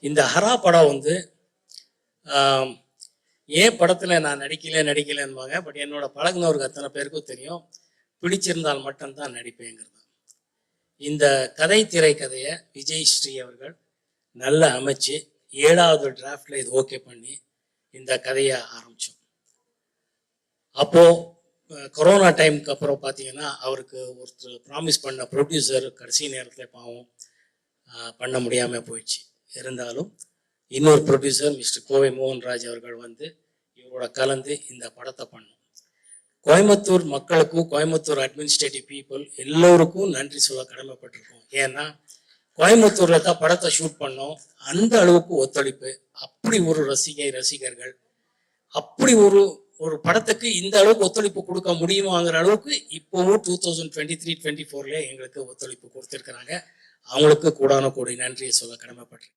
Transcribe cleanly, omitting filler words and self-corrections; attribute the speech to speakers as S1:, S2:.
S1: இந்த ஹரா படம் வந்து ஏன் படத்தில் நான் நடிக்கலன்னுவாங்க. பட் என்னோட பழகினவருக்கு அத்தனை பேருக்கும் தெரியும், பிடிச்சிருந்தால் மட்டும்தான் நடிப்பேங்கிறது. இந்த திரைக்கதையை விஜய் ஸ்ரீ அவர்கள் நல்லா அமைச்சு 7வது டிராஃப்டில் இது ஓகே பண்ணி இந்த கதையை ஆரம்பித்தோம். அப்போது கொரோனா டைமுக்கு அப்புறம் பார்த்தீங்கன்னா அவருக்கு ஒருத்தர் ப்ராமிஸ் பண்ண ப்ரொடியூசர் கடைசி நேரத்தில் பாவம் பண்ண முடியாமல் போயிடுச்சு. இருந்தாலும் இன்னொரு ப்ரொடியூசர் மிஸ்டர் கோவை மோகன்ராஜ் அவர்கள் வந்து இவரோட கலந்து இந்த படத்தை பண்ணோம். கோயம்புத்தூர் மக்களுக்கும் கோயம்புத்தூர் அட்மினிஸ்ட்ரேட்டிவ் பீப்புள் எல்லோருக்கும் நன்றி சொல்ல கடமைப்பட்டிருக்கோம். ஏன்னா கோயம்புத்தூரில் தான் படத்தை ஷூட் பண்ணோம். அந்த அளவுக்கு ஒத்துழைப்பு, அப்படி ஒரு ரசிகர்கள் அப்படி ஒரு படத்துக்கு இந்த அளவுக்கு ஒத்துழைப்பு கொடுக்க முடியுமாங்கிற அளவுக்கு இப்போவும் 2023-24 எங்களுக்கு ஒத்துழைப்பு கொடுத்துருக்குறாங்க. அவங்களுக்கு கூடான கூடி நன்றியை சொல்ல கடமைப்பட்டிருக்கேன்.